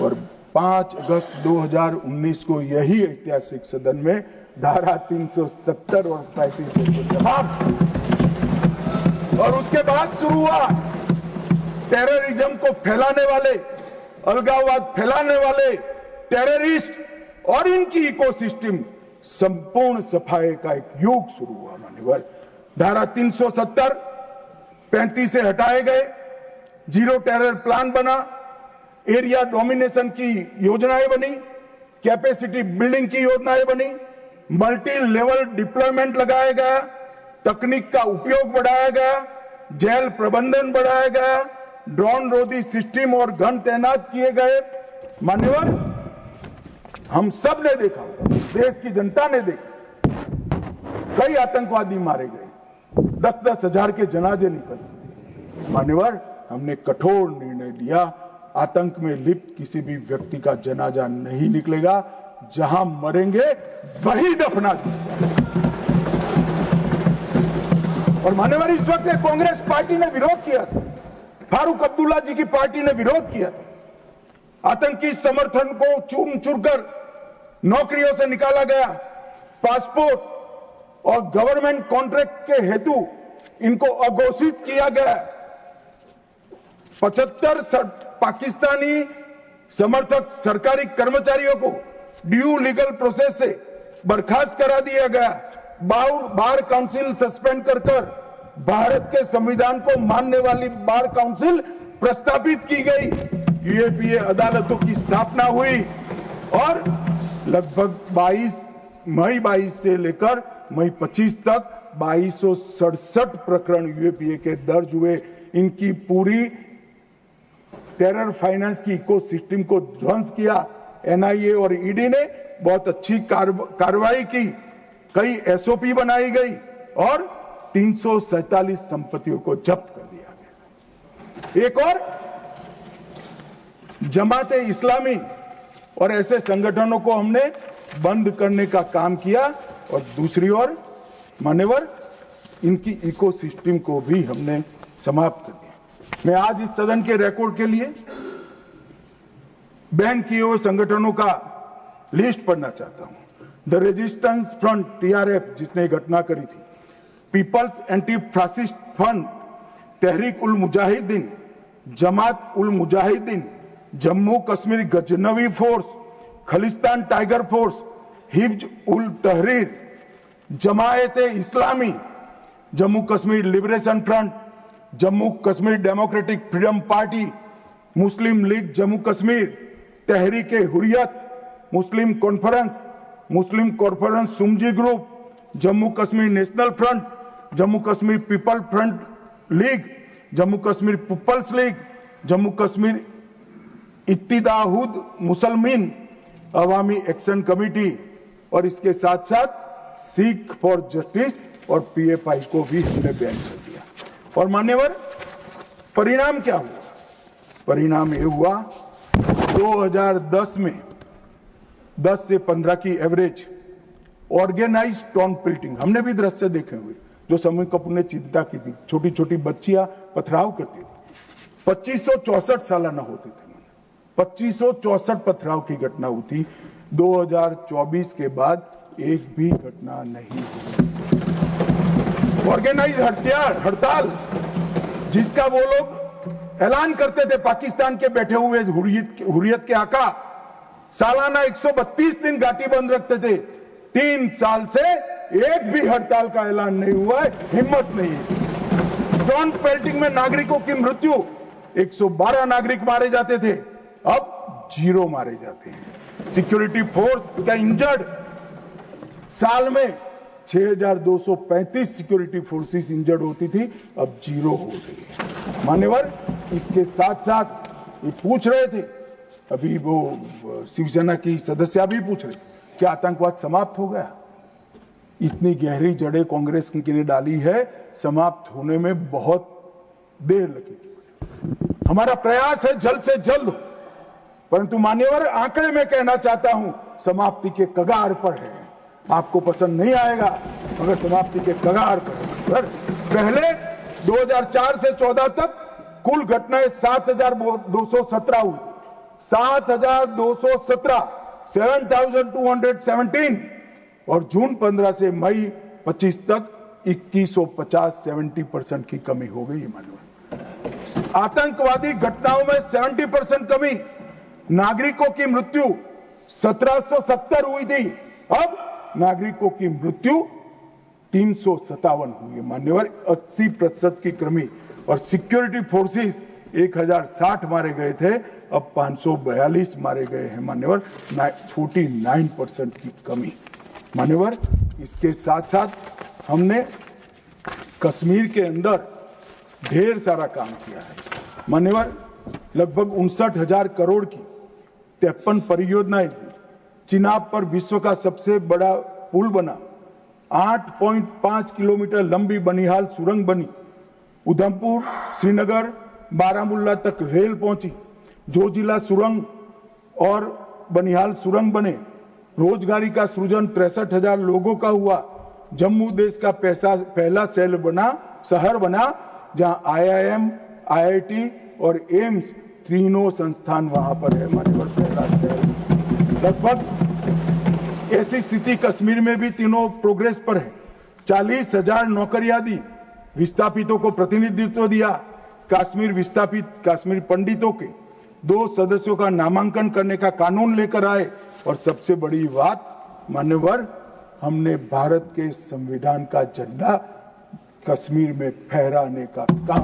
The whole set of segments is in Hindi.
और 5 अगस्त 2019 को यही ऐतिहासिक सदन में धारा 370 और 35 को समाप्त, और उसके बाद शुरू हुआ टेररिज्म को फैलाने वाले, अलगाववाद फैलाने वाले टेररिस्ट और इनकी इकोसिस्टम संपूर्ण सफाई का एक युग शुरू हुआ। मान्यवर, धारा 370 35 से हटाए गए, जीरो टेरर प्लान बना, एरिया डोमिनेशन की योजनाएं बनी, कैपेसिटी बिल्डिंग की योजनाएं बनी, मल्टी लेवल डिप्लॉयमेंट लगाया गया, तकनीक का उपयोग बढ़ाया गया, जेल प्रबंधन बढ़ाया गया, ड्रोन रोधी सिस्टम और गन तैनात किए गए। मान्यवर, हम सब ने देखा, देश की जनता ने देखा, कई आतंकवादी मारे गए, 10-10 हजार के जनाजे निकलते थे। मान्यवर, हमने कठोर निर्णय लिया, आतंक में लिप्त किसी भी व्यक्ति का जनाजा नहीं निकलेगा, जहां मरेंगे वही दफना दिया। और मान्यवर, इस वक्त कांग्रेस पार्टी ने विरोध किया था, फारूक अब्दुल्ला जी की पार्टी ने विरोध किया था। आतंकी समर्थन को चूर चूर कर नौकरियों से निकाला गया, पासपोर्ट और गवर्नमेंट कॉन्ट्रैक्ट के हेतु इनको अघोषित किया गया। 75 पाकिस्तानी समर्थक सरकारी कर्मचारियों को ड्यू लीगल प्रोसेस से बर्खास्त करा दिया गया। बार काउंसिल सस्पेंड कर भारत के संविधान को मानने वाली बार काउंसिल प्रस्तावित की गई। यूएपीए अदालतों की स्थापना हुई और लगभग मई 22 से लेकर मई 25 तक 2267 प्रकरण यूएपीए के दर्ज हुए। इनकी पूरी टेरर फाइनेंस की इकोसिस्टम को ध्वंस किया। एनआईए और ईडी ने बहुत अच्छी कार्रवाई की, कई एसओपी बनाई गई और 347 संपत्तियों को जब्त कर दिया गया। एक और जमात इस्लामी और ऐसे संगठनों को हमने बंद करने का काम किया और दूसरी ओर मान्यवर इनकी इकोसिस्टम को भी हमने समाप्त कर दिया। मैं आज इस सदन के रिकॉर्ड के लिए बैन किए हुए संगठनों का लिस्ट पढ़ना चाहता हूं। द रेजिस्टेंस फ्रंट टीआरएफ, जिसने घटना करी थी, people's anti fascist front, Tehreek ul Mujahideen, Jamaat ul Mujahideen, Jammu Kashmir Ghaznavi force, Khalistan tiger force, हिब्ज ul Tahrir, Jamaat Islami, Jammu Kashmir liberation front, Jammu Kashmir democratic freedom party, Muslim league Jammu Kashmir, Tehreek Hurriyat, Muslim conference Sumji group, Jammu Kashmir national front, Jammu Kashmir people front league, Jammu Kashmir people's league, Jammu Kashmir Ittehad Musalman Awami action committee और इसके साथ साथ सिख फॉर जस्टिस और पीएफआई को भी हमने बैन कर दिया। और मान्यवर, परिणाम क्या हुआ? परिणाम ये हुआ 2010 में 10 से 15 की एवरेज ऑर्गेनाइज्ड टाउन प्लिटिंग, हमने भी दृश्य देखे हुए जो समूह कपूर ने चिंता की थी। छोटी छोटी बच्चियां पथराव करती थी। 2564 सालाना होते थे, 2564 पथराव की घटना हुई थी। 2024 के बाद एक भी घटना नहीं हुई। ऑर्गेनाइज हड़ताल, जिसका वो लोग ऐलान करते थे, पाकिस्तान के बैठे हुए हुर्रियत के आका सालाना 132 दिन घाटी बंद रखते थे। 3 साल से एक भी हड़ताल का ऐलान नहीं हुआ है, हिम्मत नहीं है। टाउन पेल्टिंग में नागरिकों की मृत्यु, 112 नागरिक मारे जाते थे, अब 0 मारे जाते हैं। सिक्योरिटी फोर्स का इंजर्ड, साल में 6235 सिक्योरिटी फोर्सेस इंजर्ड होती थी, अब 0 हो गई है। मान्यवर, इसके साथ साथ ये पूछ रहे थे, अभी वो शिवसेना की सदस्य भी पूछ रहे, क्या आतंकवाद समाप्त हो गया? इतनी गहरी जड़ें कांग्रेस ने डाली है, समाप्त होने में बहुत देर लगेगी। हमारा प्रयास है जल्द से जल्द, परंतु मान्यवर आंकड़े में कहना चाहता हूं, समाप्ति के कगार पर है। आपको पसंद नहीं आएगा मगर समाप्ति के कगार पर। पहले 2004 से 14 तक कुल घटनाएं 7217 हुई, 7,217 7,217 और जून 15 से मई 25 तक 2150 70% की कमी हो गई। माननीय आतंकवादी घटनाओं में 70% कमी, नागरिकों की मृत्यु 1770 हुई थी, अब नागरिकों की मृत्यु 357 हुई है। मान्यवर 80% की कमी और सिक्योरिटी फोर्सेस 1060 मारे गए थे, अब 542 मारे गए हैं। मान्यवर 49% की कमी। मान्यवर इसके साथ साथ हमने कश्मीर के अंदर ढेर सारा काम किया है। मान्यवर लगभग 59,000 करोड़ की 53 परियोजनाएं, चिनाब पर विश्व का सबसे बड़ा पुल बना, 8.5 किलोमीटर लंबी बनिहाल सुरंग बनी, उधमपुर श्रीनगर बारामूला तक रेल पहुंची, जोजिला सुरंग और बनिहाल सुरंग बने, रोजगारी का सृजन 63,000 लोगों का हुआ, जम्मू देश का पहला शहर बना जहां IIM, IIT और एम्स तीनों संस्थान वहां पर है। मान्यवर पहला शहर। लगभग ऐसी स्थिति कश्मीर में भी तीनों प्रोग्रेस पर है। 40,000 नौकरियां दी, विस्थापितों को प्रतिनिधित्व दिया, कश्मीर विस्थापित कश्मीर पंडितों के 2 सदस्यों का नामांकन करने का कानून लेकर आए और सबसे बड़ी बात मान्यवर हमने भारत के संविधान का झंडा कश्मीर में फहराने का काम।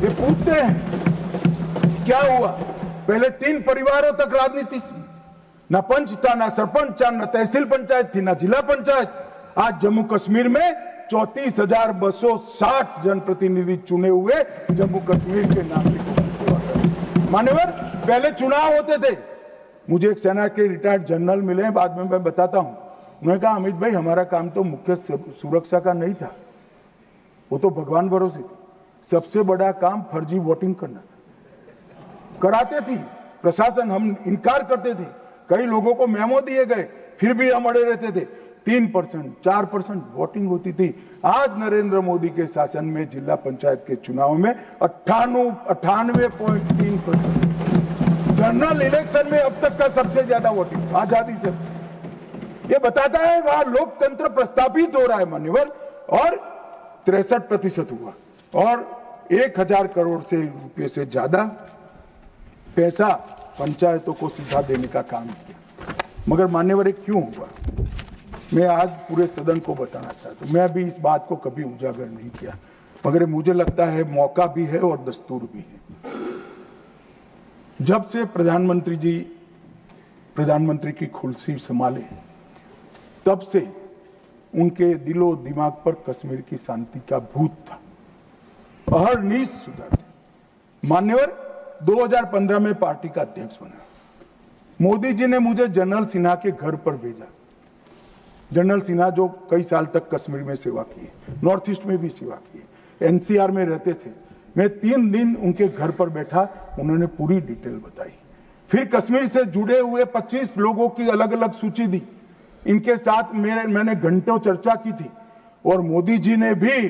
ये पूछते हैं क्या हुआ? पहले 3 परिवारों तक राजनीति, न पंच था, न सरपंच था, न तहसील पंचायत थी, न जिला पंचायत। आज जम्मू कश्मीर में 34,260 जनप्रतिनिधि चुने हुए जम्मू कश्मीर के नागरिकों की सेवा कर। मान्यवर पहले चुनाव होते थे। मुझे एक सेना के रिटायर्ड जनरल मिले, बाद में मैं बताता हूं। उन्होंने कहा अमित भाई हमारा काम तो मुख्य सुरक्षा का नहीं था, वो तो भगवान भरोसे थी, सबसे बड़ा काम फर्जी वोटिंग करना था। कराते थी प्रशासन, हम इनकार करते थे, कई लोगों को मेमो दिए गए, फिर भी हम अड़े रहते थे। 3% 4% वोटिंग होती थी। आज नरेंद्र मोदी के शासन में जिला पंचायत के चुनाव में 98.3%। जनरल इलेक्शन में अब तक का सबसे ज्यादा वोटिंग आजादी से। ये बताता है वहां लोकतंत्र प्रस्थापित हो रहा है। मान्यवर और 63% हुआ और 1,000 करोड़ से रुपये से ज्यादा पैसा पंचायतों को सीधा देने का काम किया। मगर मान्यवर क्यों हुआ, मैं आज पूरे सदन को बताना चाहता हूं। मैं अभी इस बात को कभी उजागर नहीं किया, मगर मुझे लगता है मौका भी है और दस्तूर भी है। जब से प्रधानमंत्री की कुर्सी संभाले तब से उनके दिलो दिमाग पर कश्मीर की शांति का भूत था, अहरनिश सुधर। मान्यवर 2015 में पार्टी का अध्यक्ष बना। मोदी जी ने मुझे जनरल सिन्हा के घर पर भेजा। जनरल सिन्हा जो कई साल तक कश्मीर में सेवा की, नॉर्थ ईस्ट में भी सेवा की, NCR में रहते थे। मैं 3 दिन उनके घर पर बैठा, उन्होंने पूरी डिटेल बताई। फिर कश्मीर से जुड़े हुए 25 लोगों की अलग अलग सूची दी। इनके साथ मैंने घंटों चर्चा की थी और मोदी जी ने भी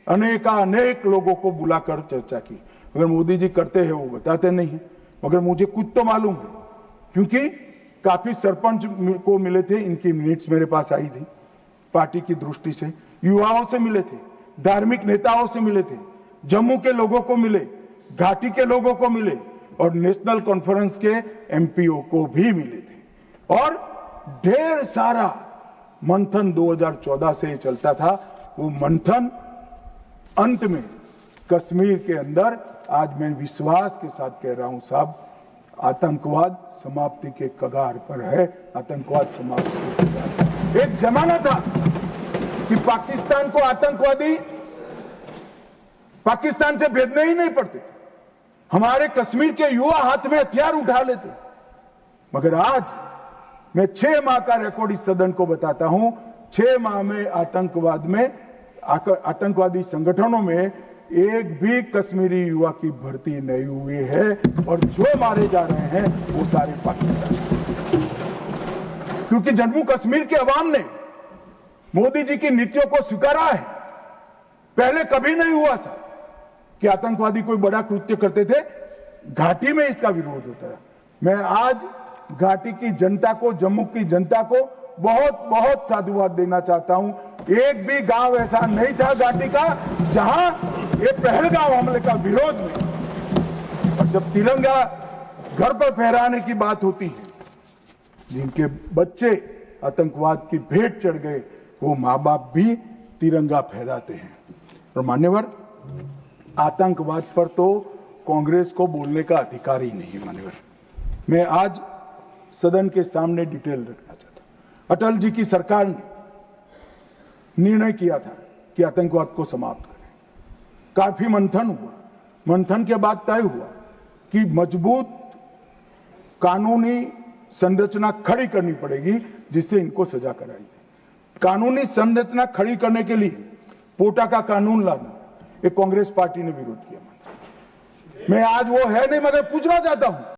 अनेक लोगों को बुलाकर चर्चा की। अगर मोदी जी करते हैं वो बताते नहीं, मगर मुझे कुछ तो मालूम है, क्योंकि काफी सरपंच को मिले थे, इनकी मिनट्स मेरे पास आई थी। पार्टी की दृष्टि से युवाओं से मिले थे, धार्मिक नेताओं से मिले थे, जम्मू के लोगों को मिले, घाटी के लोगों को मिले और नेशनल कॉन्फ्रेंस के MPO को भी मिले थे। और ढेर सारा मंथन 2014 से चलता था। वो मंथन अंत में कश्मीर के अंदर आज मैं विश्वास के साथ कह रहा हूं साहब, आतंकवाद समाप्ति के कगार पर है। आतंकवाद समाप्ति के कगार पर। एक जमाना था कि पाकिस्तान को आतंकवादी पाकिस्तान से भेजने ही नहीं पड़ते, हमारे कश्मीर के युवा हाथ में हथियार उठा लेते। मगर आज मैं 6 माह का रिकॉर्ड इस सदन को बताता हूं। 6 माह में आतंकवादी संगठनों में एक भी कश्मीरी युवा की भर्ती नहीं हुई है और जो मारे जा रहे हैं वो सारे पाकिस्तानी। क्योंकि जम्मू कश्मीर के अवाम ने मोदी जी की नीतियों को स्वीकारा है। पहले कभी नहीं हुआ सर कि आतंकवादी कोई बड़ा कृत्य करते थे, घाटी में इसका विरोध होता है। मैं आज घाटी की जनता को, जम्मू की जनता को बहुत बहुत साधुवाद देना चाहता हूं। एक भी गांव ऐसा नहीं था घाटी का जहां ये पहलगाम हमले का विरोध नहीं। और जब तिरंगा घर पर फहराने की बात होती है, जिनके बच्चे आतंकवाद की भेंट चढ़ गए, वो मां बाप भी तिरंगा फहराते हैं। और मान्यवर, आतंकवाद पर तो कांग्रेस को बोलने का अधिकार ही नहीं है। मान्यवर, मैं आज सदन के सामने डिटेल रखना चाहता हूं। अटल जी की सरकार ने निर्णय किया था कि आतंकवाद को समाप्त करें। काफी मंथन हुआ। मंथन के बाद तय हुआ कि मजबूत कानूनी संरचना खड़ी करनी पड़ेगी जिससे इनको सजा कराई जाए। कानूनी संरचना खड़ी करने के लिए पोटा का कानून लाना, ये कांग्रेस पार्टी ने विरोध किया। मैं आज वो है नहीं, मगर पूछना चाहता हूं